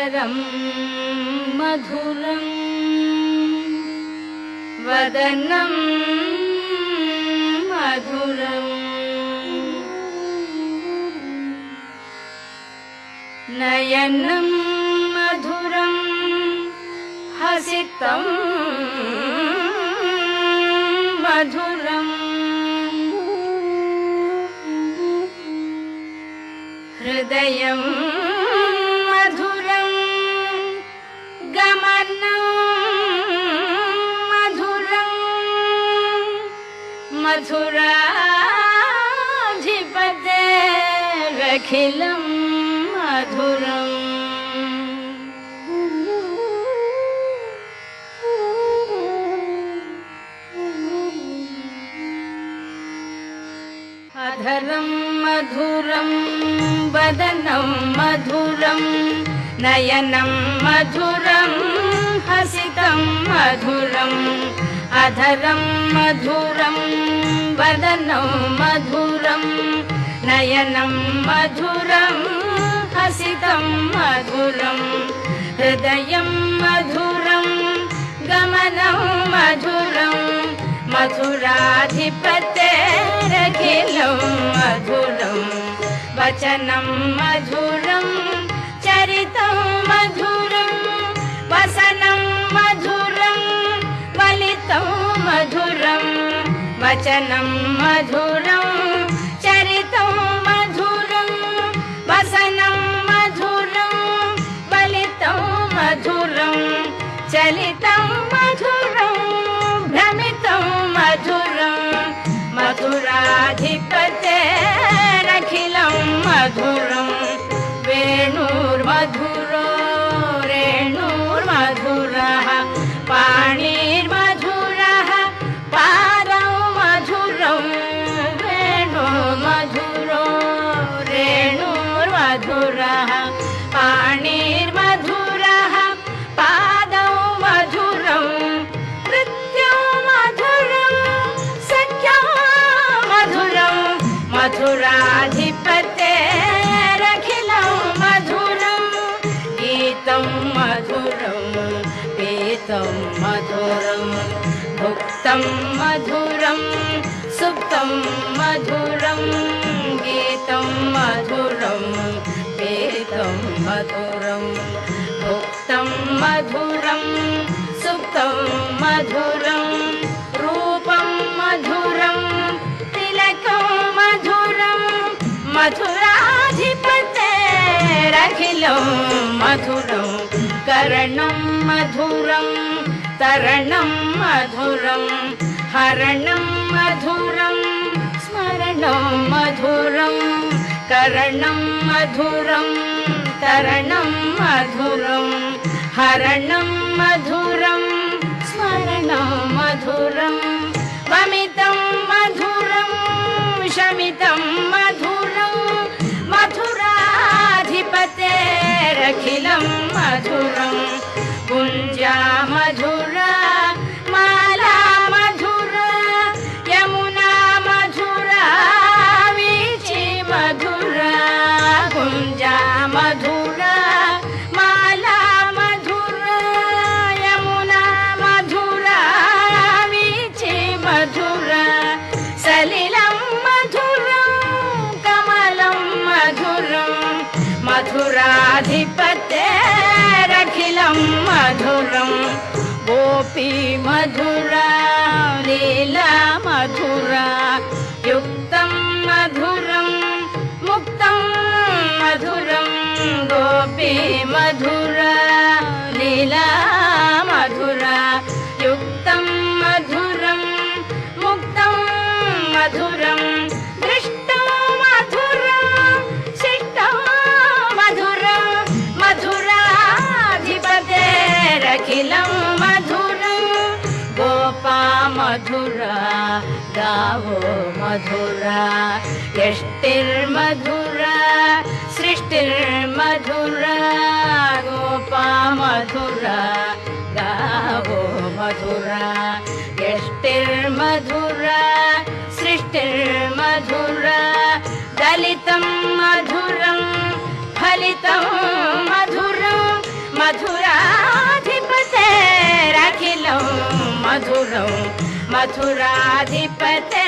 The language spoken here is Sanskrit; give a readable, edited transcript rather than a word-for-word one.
अधरं मधुरं वदनं मधुरम् नयनं मधुरं हसितं मधुरम् हृदयं मधुरं गमनं मधुरं मथुराधिपतेरखिलं मधुरम् अधरं मधुरं वदनं मधुरं नयनं मधुरं हसितं मधुरम् अधरं मधुरं वदनं मधुरं नयनं मधुरं हसितं मधुरम् हृदयं मधुरं गमनं मधुरं मथुराधिपतेरखिलं मधुरं वचनं मधुरं चरितं मधुरं वसनं मधुरं वलितं मधुरं वचनं मधुरं चरितं मधुरं वसनं मधुरं वलितं मधुरं चलितं मधुरं भ्रमितं मधुरं मथुराधिपतेरखिलं मधुरं वेणुर्मधुरो रेणुर्मधुरः पाणिर्मधुरः पादौ मधुरं वेणुर्मधुरो रेणुर्मधुरः पाणिर्मधुरः पादौ मधुरं नृत्यं मधुरं सख्यं मधुरं मथुराधिपतेरखिलं मधुरं गीतं मधुरं पीतं मधुरं भुक्तं मधुरं सुप्तं मधुरं गीतं मधुरं पीतं मधुरं भुक्तं मधुरं सुप्तं मधुरं रूपं मधुरं तिलकं मधुरं मथुराधिपतेरखिलं मधुरं कर्णं मधुरं तरणं मधुरं हरणं मधुरं स्मरणं मधुरं कर्णं मधुरं तरणं मधुरं हरणं मधुरं स्मरणं मधुरं वमितं मधुरं शमितं मधुरं मथुराधिपतेरखिलं मधुरं कुञ्जा मधुरा माला मधुरा यमुना मधुरा वीची मधुरा कुञ्जा मधुरा माला मधुरा यमुना मधुरा वीची मधुरा सलिलं मधुरं कमलं मधुरं मथुराधिपतेरखिलं मधुरं गोपी मधुरा लीला मधुरा युक्तं मधुरं मुक्तं मधुरं गोपी मधुरा लीला मधुरा युक्तं मधुरं मुक्तं मधुरं दृष्टं मधुरं शिष्टं मधुरं मथुराधिपतेरखिलं मधुरं गोपा मधुरा गावो मधुरा यष्टिर्मधुरा सृष्टिर्मधुरा गोपा मधुरा गावो मधुरा यष्टिर्मधुरा सृष्टिर्मधुरा दलितं मधुरं फलितं मधुरं मथुराधिपतेरखिलं मधुरं मथुराधिपते